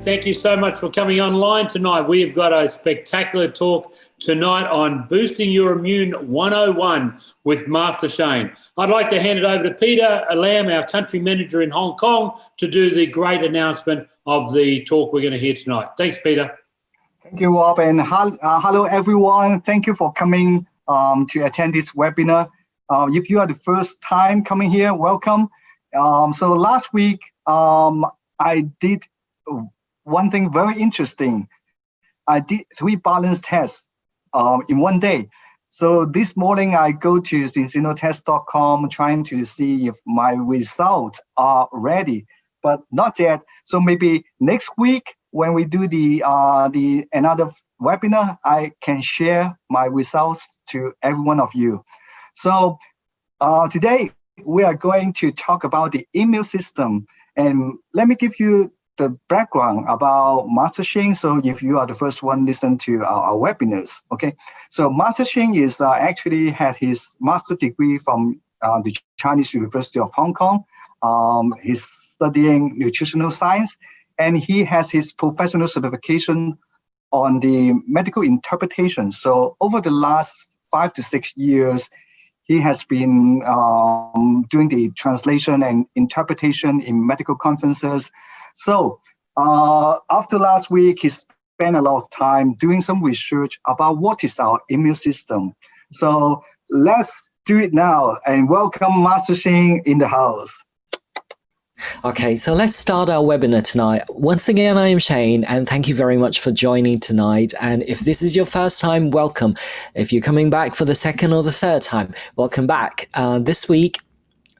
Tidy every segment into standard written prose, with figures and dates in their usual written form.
Thank you so much for coming online tonight. We've got a spectacular talk tonight on Boosting Your Immune 101 with Master Shane. I'd like to hand it over to Peter Lam, our country manager in Hong Kong, to do the great announcement of the talk we're going to hear tonight. Thanks, Peter. Thank you, Rob, and hello, everyone. Thank you for coming to attend this webinar. If you are the first time coming here, welcome. So last week, I did one thing very interesting. I did 3 balance tests in one day. So this morning I go to zinzinotest.com trying to see if my results are ready, but not yet. So maybe next week when we do the another webinar, I can share my results to every one of you. So today we are going to talk about the immune system, and let me give you the background about Master Shane. So if you are the first one, listen to our webinars, okay? So Master Shane is actually had his master degree from the Chinese University of Hong Kong. He's studying nutritional science, and he has his professional certification on the medical interpretation. So over the last 5 to 6 years, he has been doing the translation and interpretation in medical conferences. So after last week, he spent a lot of time doing some research about what is our immune system. So let's do it now and welcome Master Shane in the house. Okay, so let's start our webinar tonight. Once again, I am Shane, and thank you very much for joining tonight. And if this is your first time, welcome. If you're coming back for the second or the third time, welcome back. This week,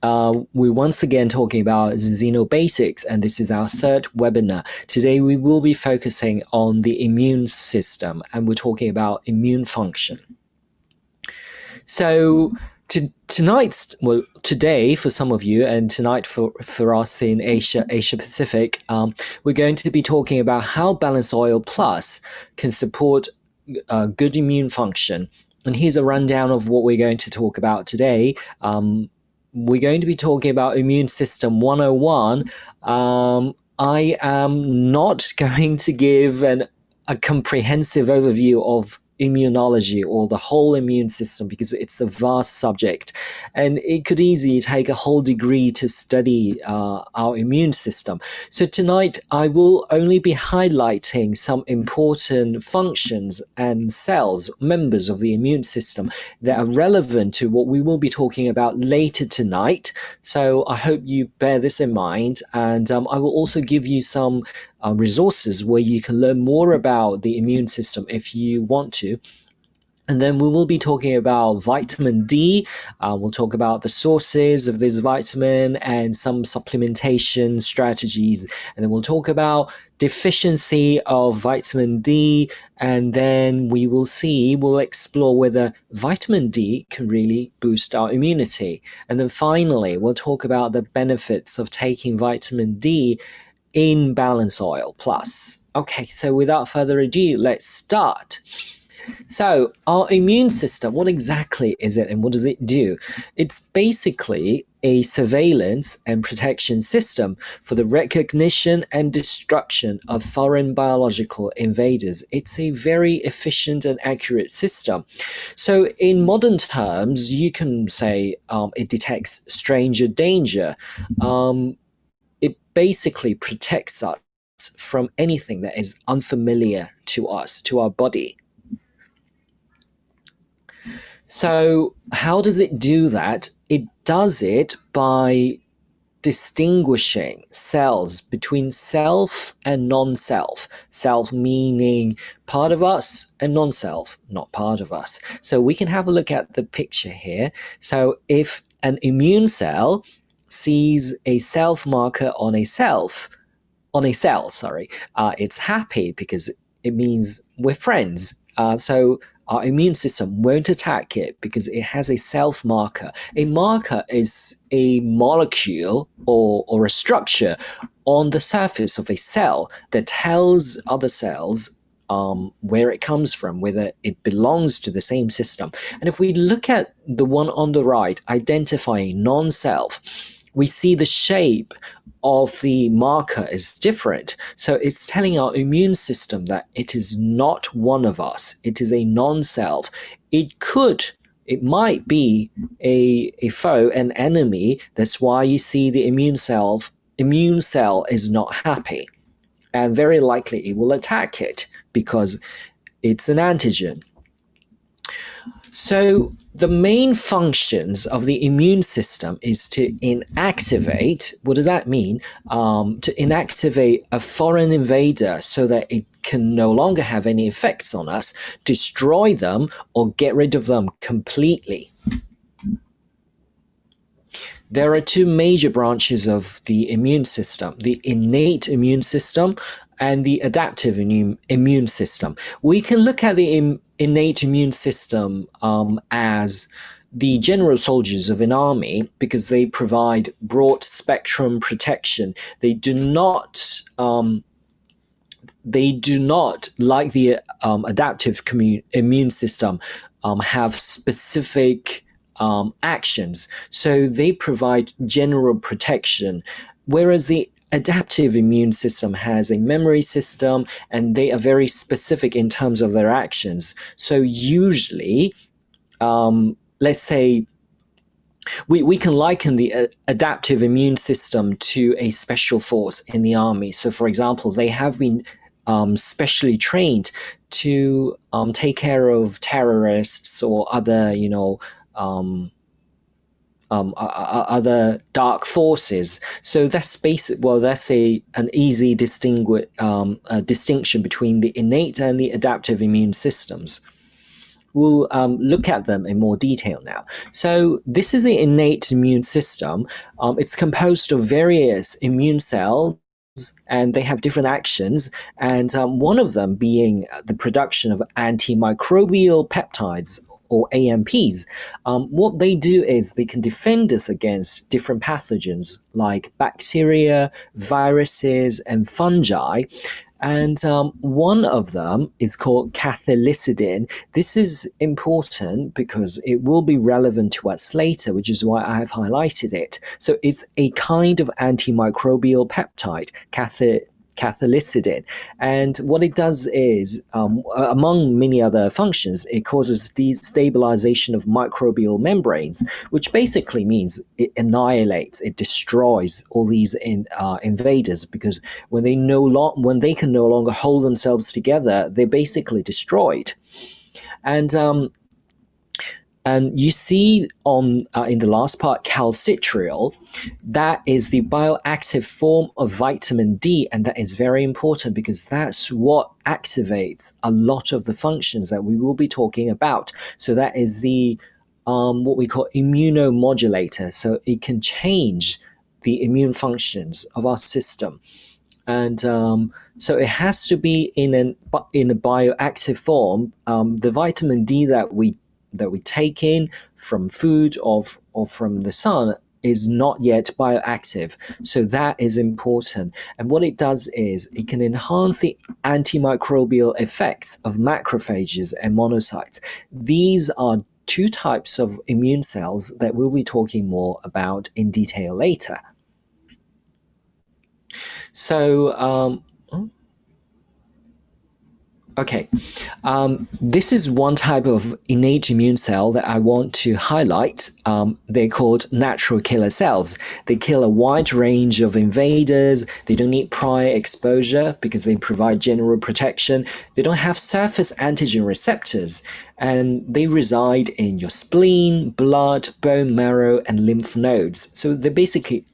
we're once again talking about Xeno Basics, and this is our 3rd webinar. Today, we will be focusing on the immune system, and we're talking about immune function. So, today for some of you, and tonight for us in Asia Pacific, we're going to be talking about how Balance Oil Plus can support good immune function. And here's a rundown of what we're going to talk about today. We're going to be talking about Immune System 101. I am not going to give a comprehensive overview of immunology or the whole immune system because it's a vast subject, and it could easily take a whole degree to study our immune system. So tonight I will only be highlighting some important functions and cells, members of the immune system, that are relevant to what we will be talking about later tonight. So I hope you bear this in mind, and I will also give you some resources where you can learn more about the immune system if you want to. And then we will be talking about vitamin D. We'll talk about the sources of this vitamin and some supplementation strategies. And then we'll talk about deficiency of vitamin D. And then we'll explore whether vitamin D can really boost our immunity. And then finally, we'll talk about the benefits of taking vitamin D in Balance Oil Plus. Okay, so without further ado, let's start. So our immune system, what exactly is it and what does it do? It's basically a surveillance and protection system for the recognition and destruction of foreign biological invaders. It's a very efficient and accurate system. So in modern terms, you can say it detects stranger danger. It basically protects us from anything that is unfamiliar to us, to our body. So how does it do that? It does it by distinguishing cells between self and non-self. Self meaning part of us, and non-self, not part of us. So we can have a look at the picture here. So if an immune cell sees a self marker on a cell, it's happy because it means we're friends. So our immune system won't attack it because it has a self marker. A marker is a molecule or a structure on the surface of a cell that tells other cells where it comes from, whether it belongs to the same system. And if we look at the one on the right, identifying non-self, we see the shape of the marker is different. So it's telling our immune system that it is not one of us. It is a non-self. It might be a foe, an enemy. That's why you see the immune cell is not happy. And very likely it will attack it because it's an antigen. So the main functions of the immune system is to inactivate. What does that mean? To inactivate a foreign invader so that it can no longer have any effects on us, destroy them, or get rid of them completely. There are two major branches of the immune system, the innate immune system and the adaptive immune system. We can look at the innate immune system as the general soldiers of an army because they provide broad spectrum protection. They do not like the adaptive immune system have specific actions. So they provide general protection, whereas the adaptive immune system has a memory system and they are very specific in terms of their actions. So usually, let's say, we can liken the adaptive immune system to a special force in the army. So for example, they have been specially trained to take care of terrorists or other, other dark forces. So that's that's an easy distinction between the innate and the adaptive immune systems. We'll look at them in more detail now. So this is the innate immune system. It's composed of various immune cells, and they have different actions, and one of them being the production of antimicrobial peptides, or AMPs. What they do is they can defend us against different pathogens like bacteria, viruses, and fungi. And one of them is called cathelicidin. This is important because it will be relevant to us later, which is why I have highlighted it. So it's a kind of antimicrobial peptide, cathelicidin. And what it does is, among many other functions, it causes destabilization of microbial membranes, which basically means it annihilates, it destroys all these invaders, because when they can no longer hold themselves together, they're basically destroyed. And you see in the last part, calcitriol, that is the bioactive form of vitamin D, and that is very important because that's what activates a lot of the functions that we will be talking about. So that is the what we call immunomodulator. So it can change the immune functions of our system. And so it has to be in a bioactive form. The vitamin D that we take in from food or from the sun is not yet bioactive. So that is important. And what it does is it can enhance the antimicrobial effects of macrophages and monocytes. These are two types of immune cells that we'll be talking more about in detail later. So, okay, this is one type of innate immune cell that I want to highlight. They're called natural killer cells. They kill a wide range of invaders. They don't need prior exposure because they provide general protection. They don't have surface antigen receptors, and they reside in your spleen, blood, bone marrow, and lymph nodes. So they're basically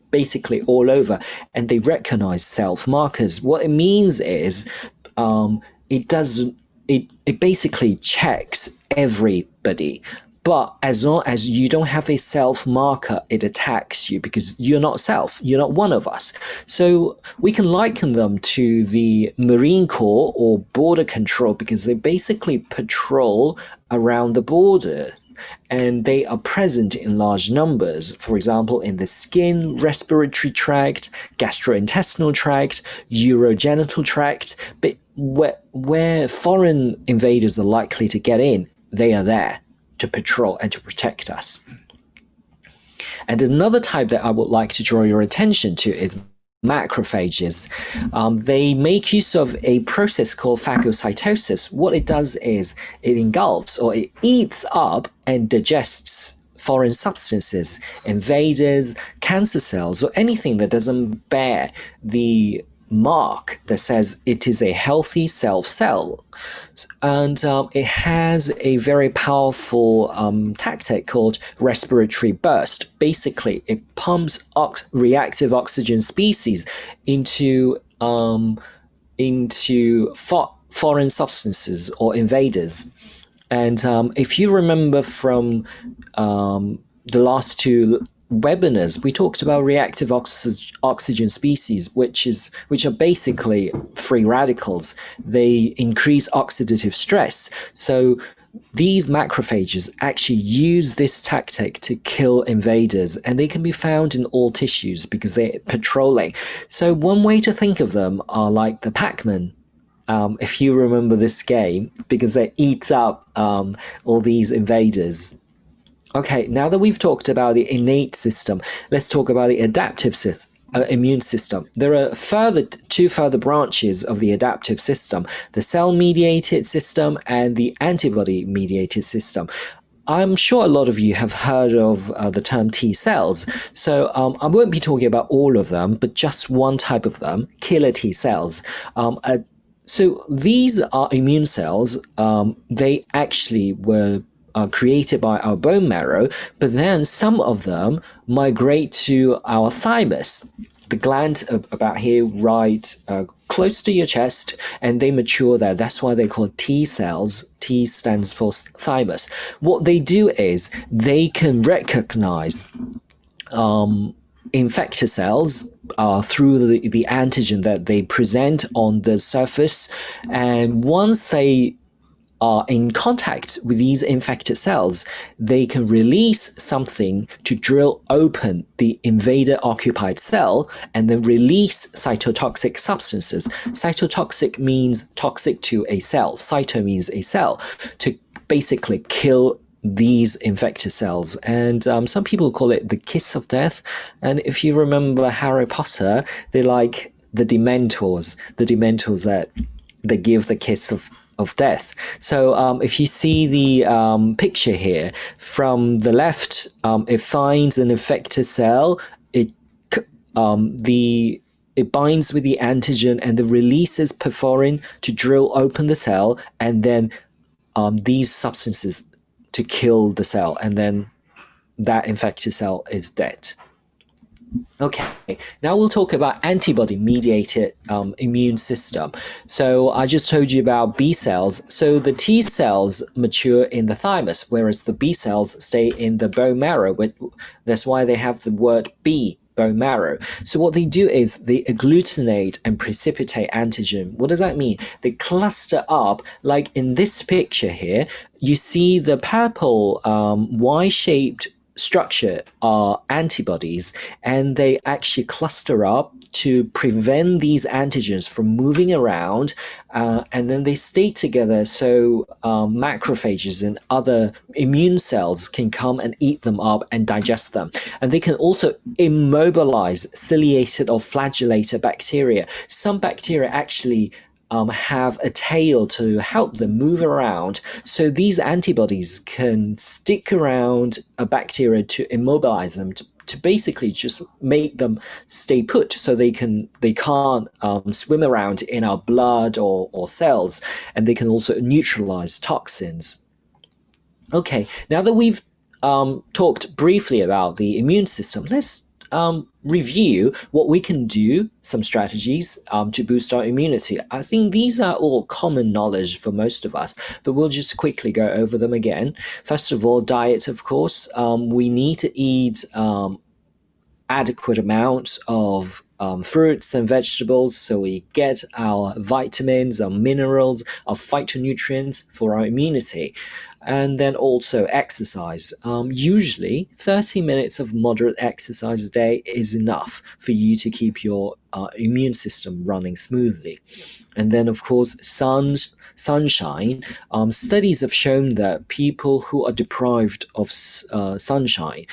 all over, and they recognize self markers. What it means is it basically checks everybody, but as long as you don't have a self marker, it attacks you because you're not self, you're not one of us. So we can liken them to the Marine Corps or border control because they basically patrol around the border, and they are present in large numbers. For example, in the skin, respiratory tract, gastrointestinal tract, urogenital tract, but where foreign invaders are likely to get in, they are there to patrol and to protect us. And another type that I would like to draw your attention to is macrophages. They make use of a process called phagocytosis. What it does is it engulfs or it eats up and digests foreign substances, invaders, cancer cells, or anything that doesn't bear the mark that says it is a healthy cell. And it has a very powerful tactic called respiratory burst. Basically, it pumps reactive oxygen species into foreign substances or invaders. And if you remember from the last two webinars, we talked about reactive oxygen species, which are basically free radicals. They increase oxidative stress. So these macrophages actually use this tactic to kill invaders, and they can be found in all tissues because they're patrolling. So one way to think of them are like the Pac-Man. If you remember this game, because they eat up all these invaders. Okay, now that we've talked about the innate system, let's talk about the adaptive immune system. There are two further branches of the adaptive system, the cell-mediated system and the antibody-mediated system. I'm sure a lot of you have heard of the term T cells, so I won't be talking about all of them, but just one type of them, killer T cells. So these are immune cells. They actually were created by our bone marrow, but then some of them migrate to our thymus, the gland about here, right close to your chest, and they mature there. That's why they're called T cells. T stands for thymus. What they do is they can recognize infected cells through the antigen that they present on the surface, and once they are in contact with these infected cells, they can release something to drill open the invader-occupied cell and then release cytotoxic substances. Cytotoxic means toxic to a cell. Cyto means a cell, to basically kill these infected cells. And some people call it the kiss of death. And if you remember Harry Potter, they're like the Dementors that they give the kiss of death. So if you see the picture here, from the left, it finds an infected cell, it binds with the antigen and then releases perforin to drill open the cell, and then these substances to kill the cell, and then that infected cell is dead. Okay, now we'll talk about antibody-mediated immune system. So I just told you about B cells. So the T cells mature in the thymus, whereas the B cells stay in the bone marrow. That's why they have the word B, bone marrow. So what they do is they agglutinate and precipitate antigen. What does that mean? They cluster up, like in this picture here, you see the purple Y-shaped structure are antibodies, and they actually cluster up to prevent these antigens from moving around, and then they stay together so macrophages and other immune cells can come and eat them up and digest them. And they can also immobilize ciliated or flagellated bacteria. Some bacteria actually have a tail to help them move around. So these antibodies can stick around a bacteria to immobilize them, to basically just make them stay put, so they can't swim around in our blood or cells, and they can also neutralize toxins. Okay, now that we've talked briefly about the immune system, let's review what we can do, some strategies to boost our immunity. I think these are all common knowledge for most of us, but we'll just quickly go over them again. First of all, diet, of course. We need to eat adequate amounts of fruits and vegetables, so we get our vitamins, our minerals, our phytonutrients for our immunity. And then also exercise. Usually 30 minutes of moderate exercise a day is enough for you to keep your immune system running smoothly. And then, of course, sunshine. Studies have shown that people who are deprived of sunshine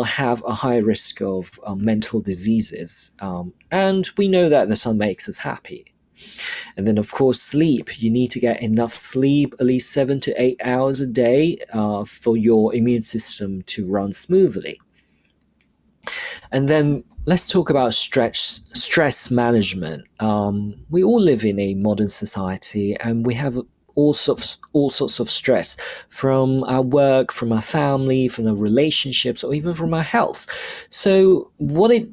have a high risk of mental diseases. And we know that the sun makes us happy. And then, of course, sleep. You need to get enough sleep, at least 7 to 8 hours a day, for your immune system to run smoothly. And then let's talk about stress management. We all live in a modern society, and we have all sorts of stress from our work, from our family, from our relationships, or even from our health. So what it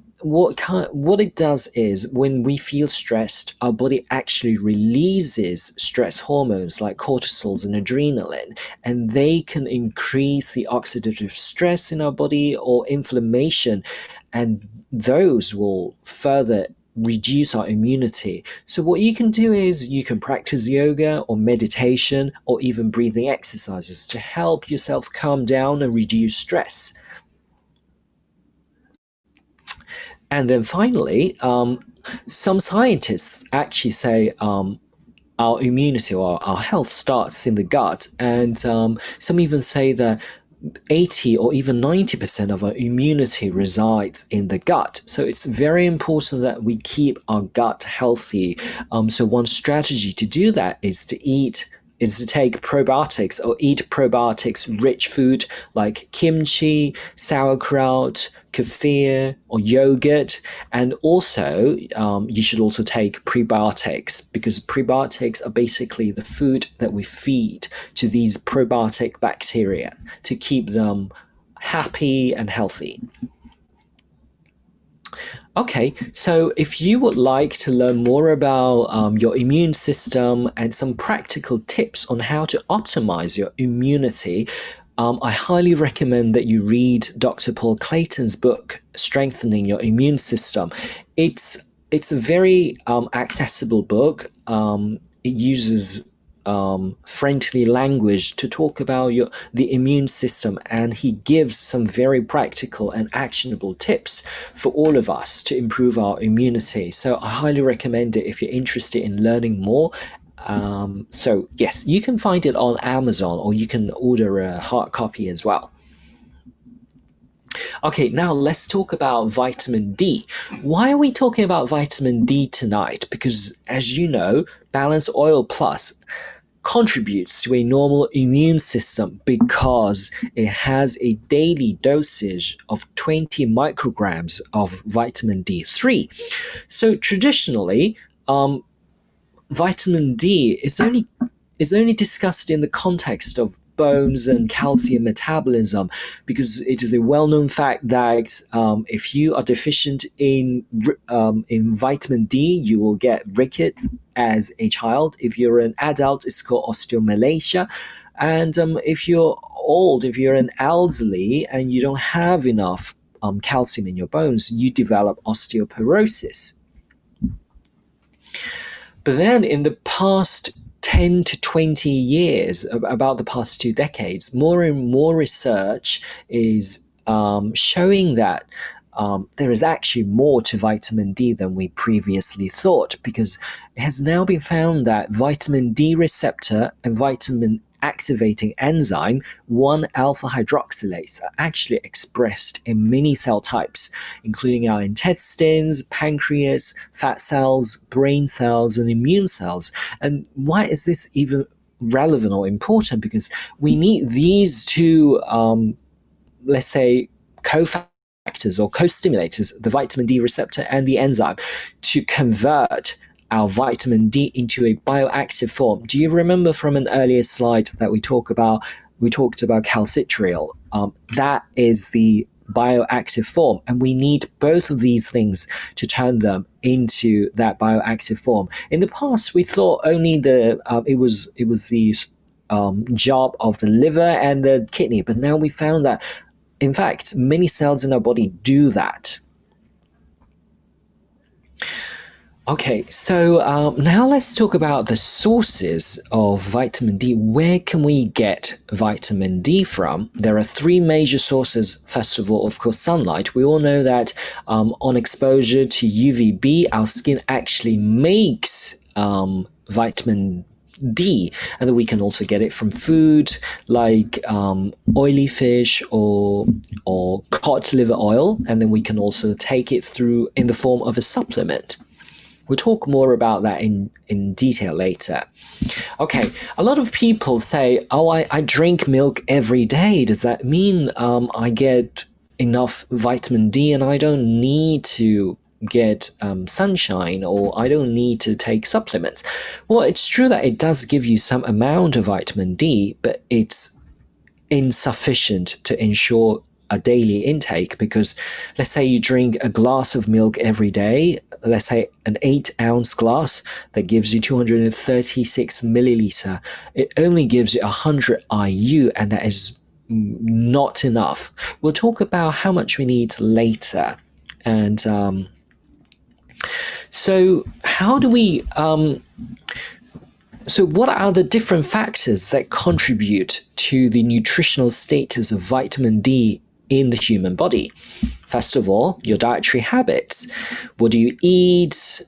does is, when we feel stressed, our body actually releases stress hormones like cortisols and adrenaline, and they can increase the oxidative stress in our body or inflammation, and those will further reduce our immunity. So what you can do is you can practice yoga or meditation or even breathing exercises to help yourself calm down and reduce stress. And then finally, some scientists actually say our immunity or our health starts in the gut, and some even say that 80 or even 90% of our immunity resides in the gut. So it's very important that we keep our gut healthy. So one strategy to do that is to take probiotics or eat probiotics-rich food like kimchi, sauerkraut, kefir, or yogurt. And also, you should also take prebiotics, because prebiotics are basically the food that we feed to these probiotic bacteria to keep them happy and healthy. Okay, so if you would like to learn more about your immune system and some practical tips on how to optimize your immunity, I highly recommend that you read Dr. Paul Clayton's book, Strengthening Your Immune System. It's a very accessible book. It uses friendly language to talk about the immune system, and he gives some very practical and actionable tips for all of us to improve our immunity. So I highly recommend it if you're interested in learning more. So yes, you can find it on Amazon, or you can order a hard copy as well. Okay, now let's talk about vitamin D. Why are we talking about vitamin D tonight? Because, as you know, Balance Oil Plus contributes to a normal immune system because it has a daily dosage of 20 micrograms of vitamin D3. So traditionally, vitamin D is only discussed in the context of bones and calcium metabolism, because it is a well-known fact that if you are deficient in vitamin D, you will get rickets as a child. If you're an adult, it's called osteomalacia. And if you're old, if you're an elderly and you don't have enough calcium in your bones, you develop osteoporosis. But then in the past 10 to 20 years, about the past 2 decades, more and more research is showing that there is actually more to vitamin D than we previously thought, because it has now been found that vitamin D receptor and vitamin activating enzyme 1-alpha hydroxylase are actually expressed in many cell types, including our intestines, pancreas, fat cells, brain cells, and immune cells. And why is this even relevant or important? Because we need these two, let's say, cofactors or co-stimulators, the vitamin D receptor and the enzyme, to convert our vitamin D into a bioactive form. Do you remember from an earlier slide that we talked about calcitriol? That is the bioactive form, and we need both of these things to turn them into that bioactive form. In the past, we thought only it was the job of the liver and the kidney, but now we found that, in fact, many cells in our body do that. Okay, so now let's talk about the sources of vitamin D. Where can we get vitamin D from? There are 3 major sources. First of all, of course, sunlight. We all know that on exposure to UVB, our skin actually makes vitamin D, and then we can also get it from food like oily fish or cod liver oil, and then we can also take it through in the form of a supplement. We'll talk more about that in detail later. Okay, a lot of people say, oh, I drink milk every day. Does that mean I get enough vitamin D and I don't need to get sunshine, or I don't need to take supplements? Well, it's true that it does give you some amount of vitamin D, but it's insufficient to ensure a daily intake, because let's say you drink a glass of milk every day, let's say an 8-ounce glass that gives you 236 milliliter. It only gives you 100 IU, and that is not enough. We'll talk about how much we need later. And so how do we so what are the different factors that contribute to the nutritional status of vitamin D in the human body? First of all, your dietary habits. What do you eat?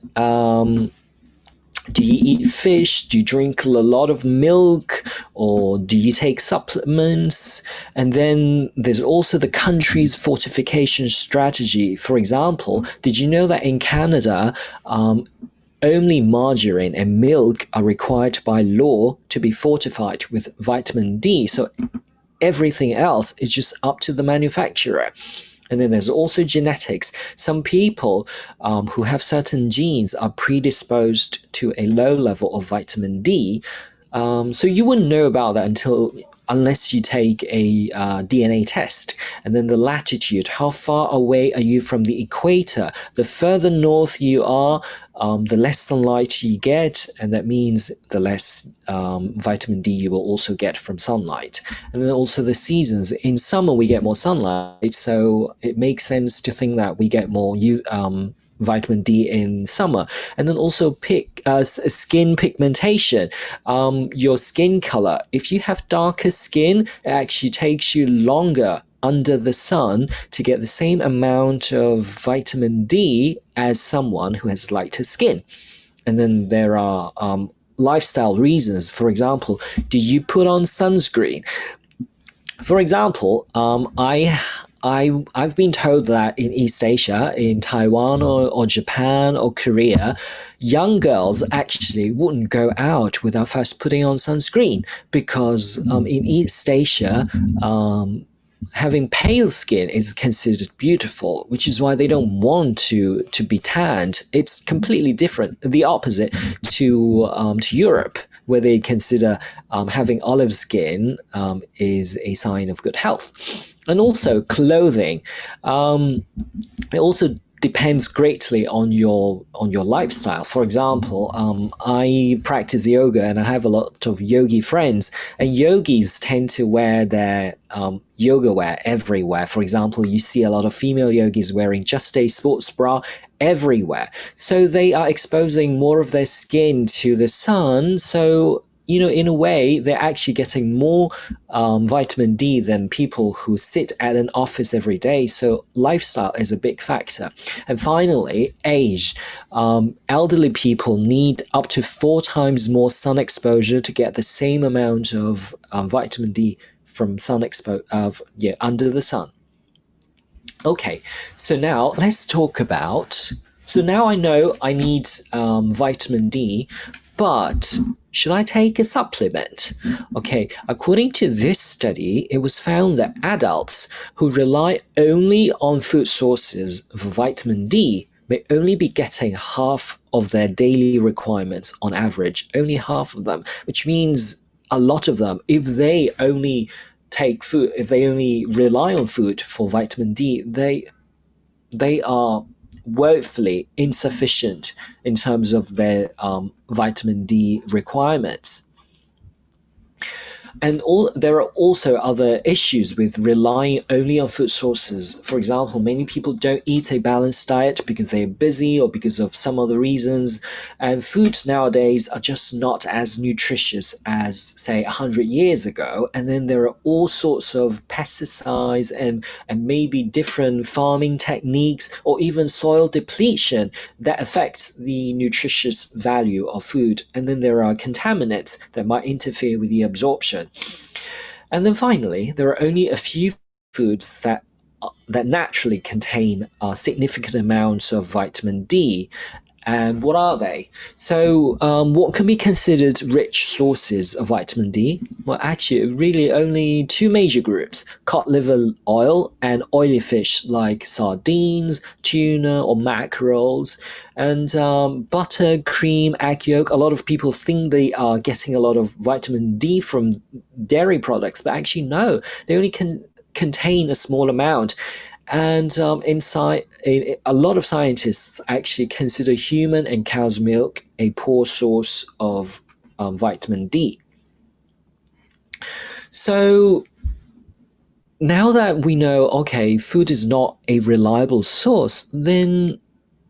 Do you eat fish? Do you drink a lot of milk? Or do you take supplements? And then there's also the country's fortification strategy. For example, did you know that in Canada, only margarine and milk are required by law to be fortified with vitamin D? So everything else is just up to the manufacturer. And then there's also genetics. Some people who have certain genes are predisposed to a low level of vitamin D. So you wouldn't know about that unless you take a DNA test. And then the latitude, how far away are you from the equator? The further north you are, the less sunlight you get, and that means the less vitamin D you will also get from sunlight. And then also the seasons. In summer we get more sunlight, so it makes sense to think that we get more vitamin D in summer. And then also skin pigmentation, your skin color. If you have darker skin, it actually takes you longer under the sun to get the same amount of vitamin D as someone who has lighter skin. And then there are lifestyle reasons. For example, do you put on sunscreen? For example, I've been told that in East Asia, in Taiwan or Japan or Korea, young girls actually wouldn't go out without first putting on sunscreen, because in East Asia, having pale skin is considered beautiful, which is why they don't want to be tanned. It's completely different, the opposite to Europe, where they consider having olive skin is a sign of good health. And also clothing. It also depends greatly on your lifestyle. For example, I practice yoga and I have a lot of yogi friends, and yogis tend to wear their yoga wear everywhere. For example, you see a lot of female yogis wearing just a sports bra everywhere. So they are exposing more of their skin to the sun. So, in a way, they're actually getting more vitamin D than people who sit at an office every day. So lifestyle is a big factor. And finally, age. Elderly people need up to 4 times more sun exposure to get the same amount of vitamin D from under the sun. Okay, so now let's talk about. So now I know I need vitamin D, but should I take a supplement? Okay, according to this study, it was found that adults who rely only on food sources of vitamin D may only be getting half of their daily requirements on average, only half of them, which means a lot of them, if they only take food, if they only rely on food for vitamin D, they are woefully insufficient in terms of their vitamin D requirements. And there are also other issues with relying only on food sources. For example, many people don't eat a balanced diet because they're busy or because of some other reasons. And foods nowadays are just not as nutritious as, say, 100 years ago. And then there are all sorts of pesticides and maybe different farming techniques or even soil depletion that affect the nutritious value of food. And then there are contaminants that might interfere with the absorption. And then finally, there are only a few foods that naturally contain significant amounts of vitamin D. And what are they? So what can be considered rich sources of vitamin D? Well, actually, really only two major groups, cod liver oil and oily fish like sardines, tuna, or mackerels. And butter, cream, egg yolk, a lot of people think they are getting a lot of vitamin D from dairy products, but actually no, they only contain a small amount. And a lot of scientists actually consider human and cow's milk a poor source of vitamin D. So now that we know, okay, food is not a reliable source, then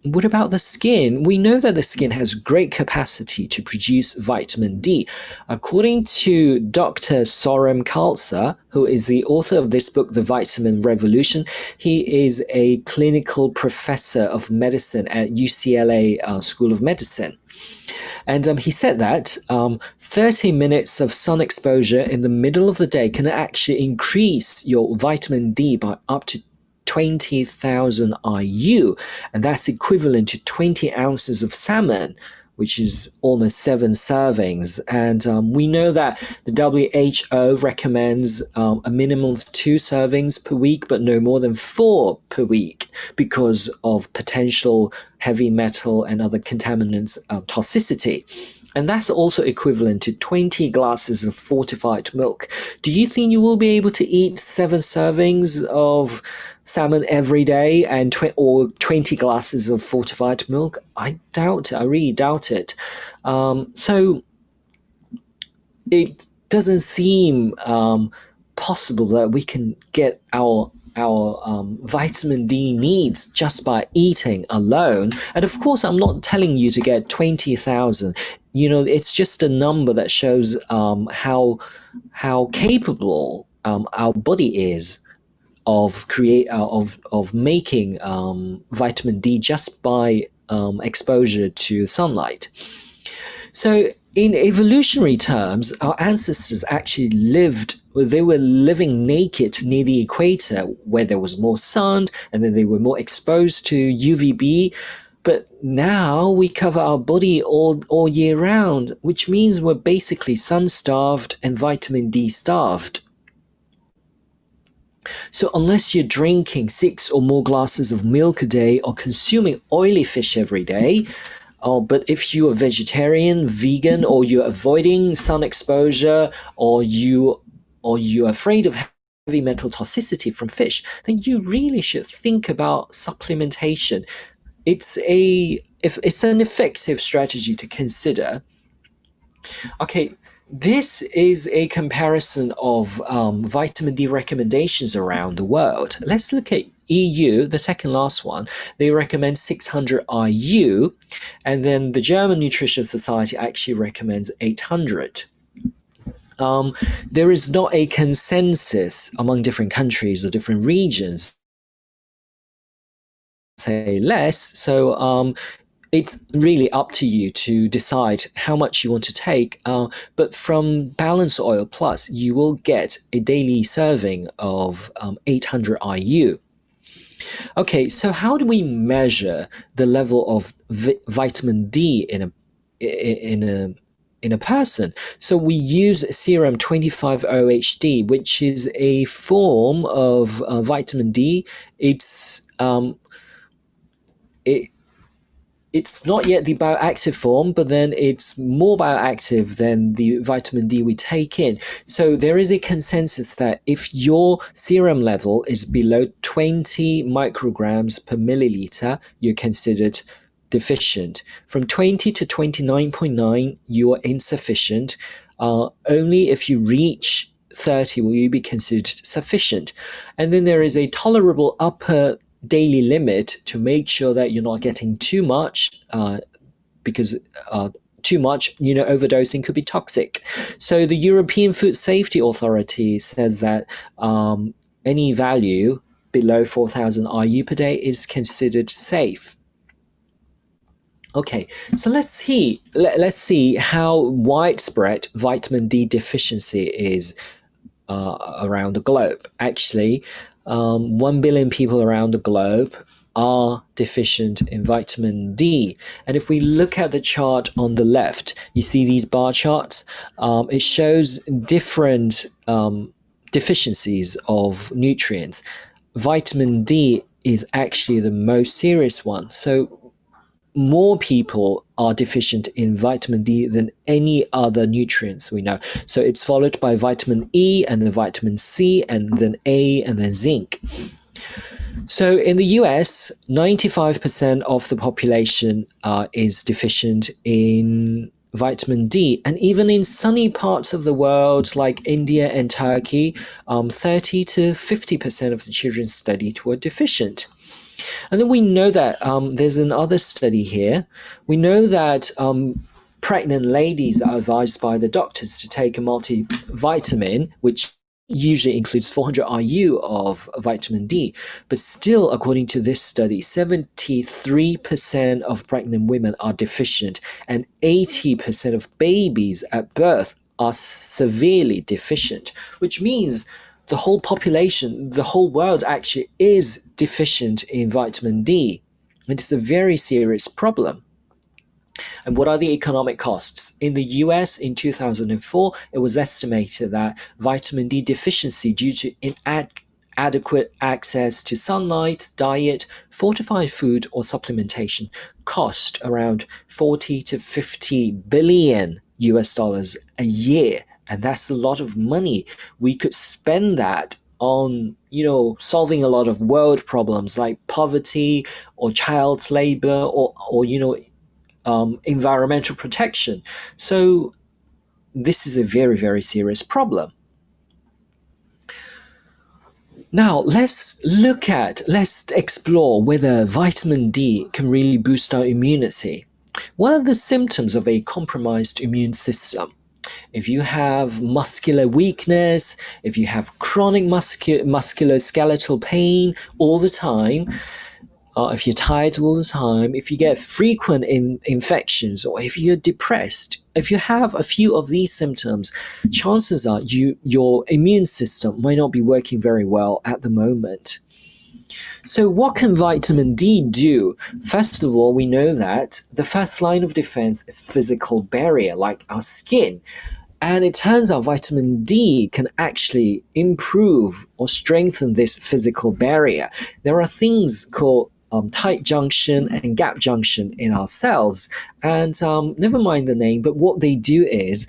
what about the skin? We know that the skin has great capacity to produce vitamin D. According to Dr. Sorum Khalsa, who is the author of this book, The Vitamin Revolution, he is a clinical professor of medicine at UCLA School of Medicine. And he said that 30 minutes of sun exposure in the middle of the day can actually increase your vitamin D by up to 20,000 IU, and that's equivalent to 20 ounces of salmon, which is almost 7 servings. And we know that the WHO recommends a minimum of 2 servings per week, but no more than 4 per week because of potential heavy metal and other contaminants toxicity. And that's also equivalent to 20 glasses of fortified milk. Do you think you will be able to eat 7 servings of salmon every day and or 20 glasses of fortified milk? I doubt it. I really doubt it. So it doesn't seem possible that we can get our vitamin D needs just by eating alone. And of course, I'm not telling you to get 20,000. You know, it's just a number that shows how capable our body is of making vitamin D just by exposure to sunlight. So in evolutionary terms, our ancestors actually they were living naked near the equator where there was more sun, and then they were more exposed to UVB. But now we cover our body all year round, which means we're basically sun-starved and vitamin D-starved. So unless you're drinking 6 or more glasses of milk a day or consuming oily fish every day, but if you are vegetarian, vegan, or you're avoiding sun exposure, or you're afraid of heavy metal toxicity from fish, then you really should think about supplementation. It's an effective strategy to consider. Okay, this is a comparison of vitamin D recommendations around the world. Let's look at EU, the second last one. They recommend 600 IU, and then the German Nutrition Society actually recommends 800. There is not a consensus among different countries or different regions, say less, so it's really up to you to decide how much you want to take, but from Balance Oil Plus, you will get a daily serving of 800 IU. Okay, so how do we measure the level of vitamin D in a person? So we use serum 25-OHD, which is a form of vitamin D. It's not yet the bioactive form, but then it's more bioactive than the vitamin D we take in. So there is a consensus that if your serum level is below 20 micrograms per milliliter, you're considered deficient. From 20 to 29.9, you are insufficient. Only if you reach 30 will you be considered sufficient. And then there is a tolerable upper daily limit to make sure that you're not getting too much, because too much, overdosing could be toxic. So the European Food Safety Authority says that any value below 4,000 IU per day is considered safe. Okay, so let's see how widespread vitamin D deficiency is around the globe. Actually, 1 billion people around the globe are deficient in vitamin D. And if we look at the chart on the left, you see these bar charts. It shows different deficiencies of nutrients. Vitamin D is actually the most serious one. So more people are deficient in vitamin D than any other nutrients we know. So it's followed by vitamin E and then vitamin C and then A and then zinc. So in the US, 95% of the population is deficient in vitamin D. And even in sunny parts of the world like India and Turkey, 30 to 50% of the children studied were deficient. And then we know that there's another study here. We know that pregnant ladies are advised by the doctors to take a multivitamin, which usually includes 400 IU of vitamin D. But still, according to this study, 73% of pregnant women are deficient, and 80% of babies at birth are severely deficient, which means the whole population, the whole world actually is deficient in vitamin D. It's a very serious problem. And what are the economic costs? In the US in 2004, it was estimated that vitamin D deficiency due to inadequate access to sunlight, diet, fortified food, or supplementation cost around 40 to 50 billion US dollars a year. And that's a lot of money. We could spend that on, solving a lot of world problems like poverty or child labor or environmental protection. So this is a very, very serious problem. Now, let's explore whether vitamin D can really boost our immunity. What are the symptoms of a compromised immune system? If you have muscular weakness, if you have chronic musculoskeletal pain all the time, if you're tired all the time, if you get frequent infections, or if you're depressed, if you have a few of these symptoms, chances are your immune system might not be working very well at the moment. So what can vitamin D do? First of all, we know that the first line of defense is physical barrier, like our skin. And it turns out vitamin D can actually improve or strengthen this physical barrier. There are things called tight junction and gap junction in our cells. And never mind the name, but what they do is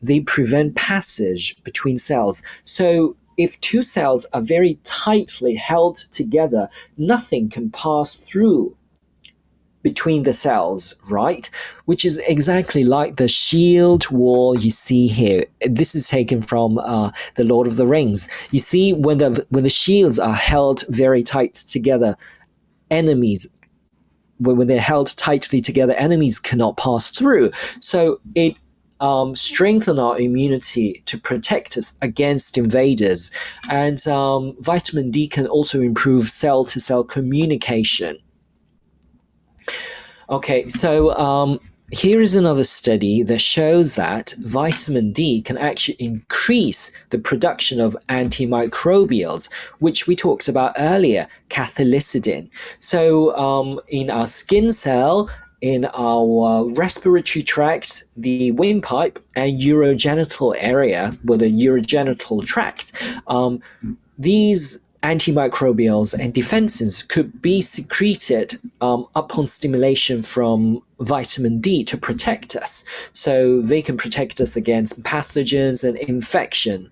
they prevent passage between cells. So if two cells are very tightly held together, nothing can pass through between the cells, right? Which is exactly like the shield wall you see here. This is taken from The Lord of the Rings. You see, when the shields are held very tight together, enemies, when they're held tightly together, enemies cannot pass through. So it strengthen our immunity to protect us against invaders. And vitamin D can also improve cell-to-cell communication. Okay, so here is another study that shows that vitamin D can actually increase the production of antimicrobials, which we talked about earlier, cathelicidin. So in our skin cell, in our respiratory tract, the windpipe, and urogenital area, the urogenital tract, these antimicrobials and defenses could be secreted upon stimulation from vitamin D to protect us. So they can protect us against pathogens and infection.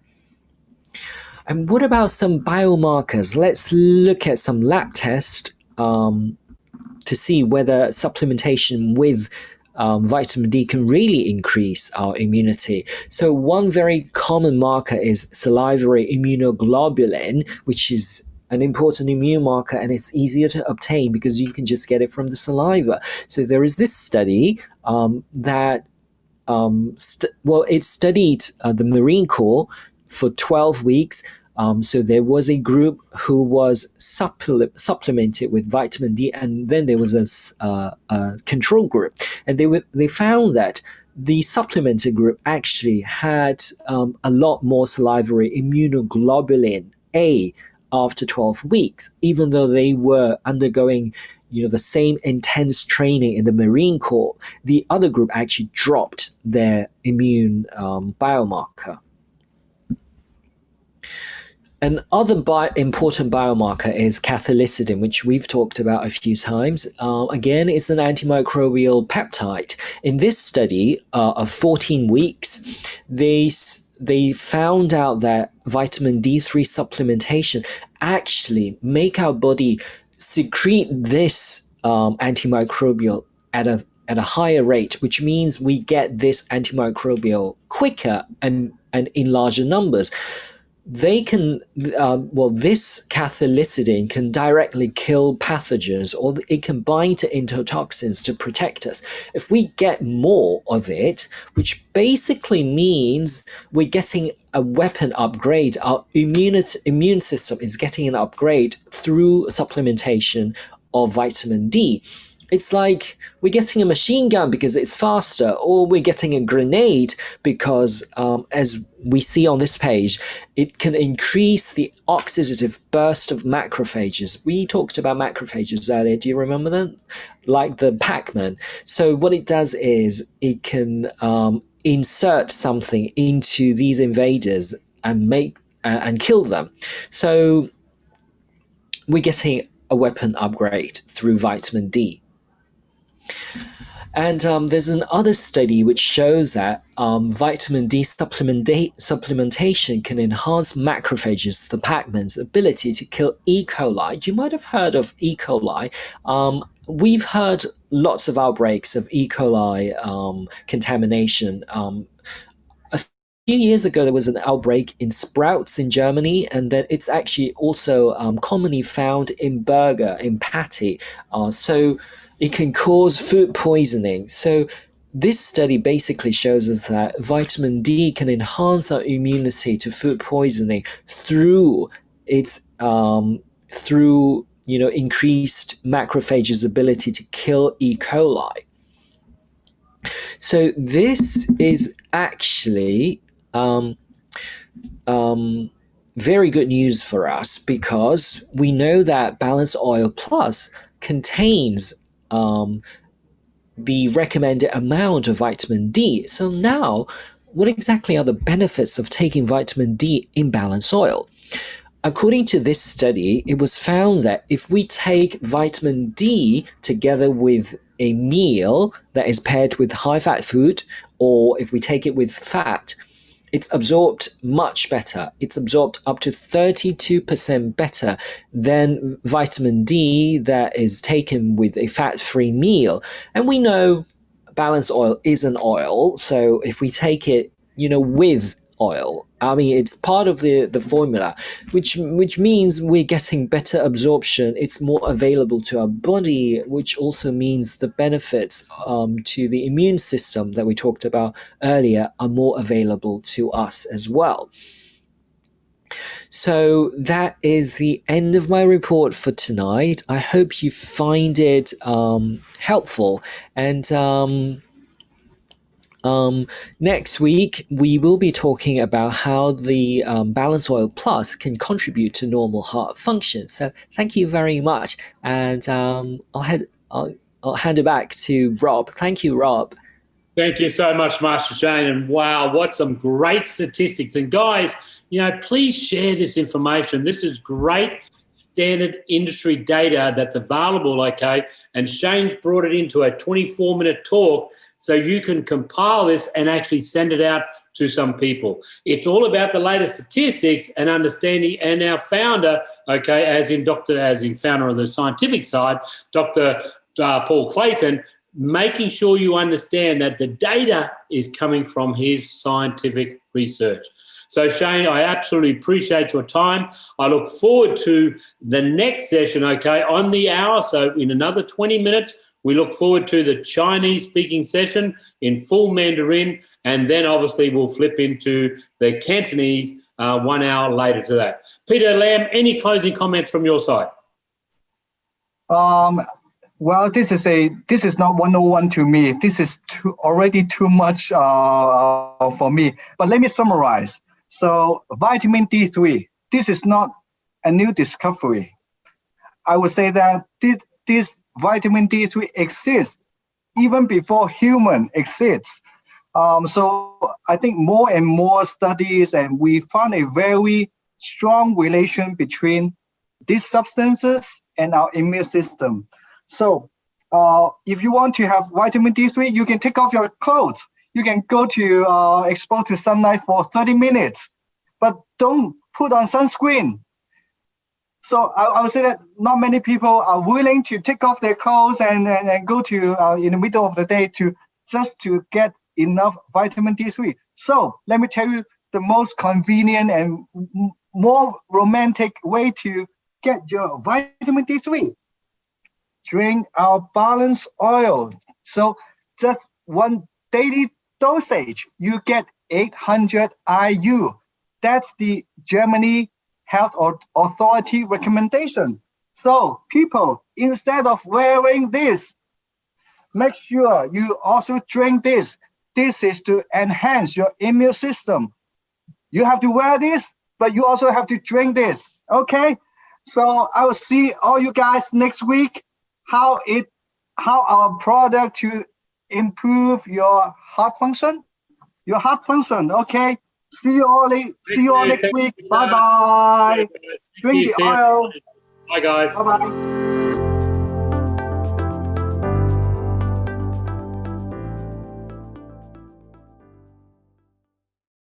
And what about some biomarkers? Let's look at some lab tests to see whether supplementation with vitamin D can really increase our immunity. So one very common marker is salivary immunoglobulin, which is an important immune marker, and it's easier to obtain because you can just get it from the saliva. So there is this study it studied the Marine Corps for 12 weeks. So there was a group who was supplemented with vitamin D, and then there was a control group, and they found that the supplemented group actually had a lot more salivary immunoglobulin A after 12 weeks, even though they were undergoing the same intense training in the Marine Corps. The other group actually dropped their immune biomarker. Another important biomarker is cathelicidin, which we've talked about a few times. Again, it's an antimicrobial peptide. In this study of 14 weeks, they found out that vitamin D3 supplementation actually make our body secrete this antimicrobial at a higher rate, which means we get this antimicrobial quicker and in larger numbers. They can, this cathelicidin can directly kill pathogens, or it can bind to endotoxins to protect us. If we get more of it, which basically means we're getting a weapon upgrade, our immune system is getting an upgrade through supplementation of vitamin D. It's like we're getting a machine gun because it's faster, or we're getting a grenade because, as we see on this page, it can increase the oxidative burst of macrophages. We talked about macrophages earlier. Do you remember them? Like the Pac-Man. So what it does is it can insert something into these invaders and kill them. So we're getting a weapon upgrade through vitamin D. And there's another study which shows that vitamin D supplementation can enhance macrophages, the Pac-Man's ability to kill E. coli. You might have heard of E. coli. We've heard lots of outbreaks of E. coli contamination. A few years ago, there was an outbreak in sprouts in Germany, and then it's actually also commonly found in burger, in patty. So it can cause food poisoning. So this study basically shows us that vitamin D can enhance our immunity to food poisoning through its increased macrophages' ability to kill E. coli. So this is actually very good news for us, because we know that Balance Oil Plus contains the recommended amount of vitamin D. So now, what exactly are the benefits of taking vitamin D in Balance Oil? According to this study, it was found that if we take vitamin D together with a meal that is paired with high-fat food, or if we take it with fat, it's absorbed much better. It's absorbed up to 32% better than vitamin D that is taken with a fat-free meal. And we know balanced oil is an oil, so if we take it, with oil, it's part of the formula, which means we're getting better absorption. It's more available to our body, which also means the benefits to the immune system that we talked about earlier are more available to us as well. So that is the end of my report for tonight. I hope you find it helpful, and next week, we will be talking about how the Balance Oil Plus can contribute to normal heart function. So thank you very much. And I'll hand it back to Rob. Thank you, Rob. Thank you so much, Master Shane. And wow, what some great statistics. And guys, please share this information. This is great standard industry data that's available, okay? And Shane's brought it into a 24-minute talk, so you can compile this and actually send it out to some people. It's all about the latest statistics and understanding. And our founder, as in founder of the scientific side, Dr. Paul Clayton, making sure you understand that the data is coming from his scientific research. So, Shane, I absolutely appreciate your time. I look forward to the next session, okay, on the hour. So in another 20 minutes, we look forward to the Chinese-speaking session in full Mandarin, and then obviously we'll flip into the Cantonese 1 hour later to that. Peter Lam, any closing comments from your side? Well, this is not 101 to me. This is already too much for me. But let me summarize. So vitamin D3, this is not a new discovery. I would say that this vitamin D3 exists even before human exists. So I think more and more studies, and we found a very strong relation between these substances and our immune system. So if you want to have vitamin D3, you can take off your clothes. You can go to expose to sunlight for 30 minutes, but don't put on sunscreen. So I would say that not many people are willing to take off their clothes and go to in the middle of the day just to get enough vitamin D3. So let me tell you the most convenient and more romantic way to get your vitamin D3. Drink our balanced oil. So just one daily dosage, you get 800 IU. That's the Germany Health Authority recommendation. So people, instead of wearing this, make sure you also drink this. This is to enhance your immune system. You have to wear this, but you also have to drink this. Okay? So I will see all you guys next week. How our product to improve your heart function. Okay. See you all next week. Bye bye. Drink the oil. Bye guys. Bye bye.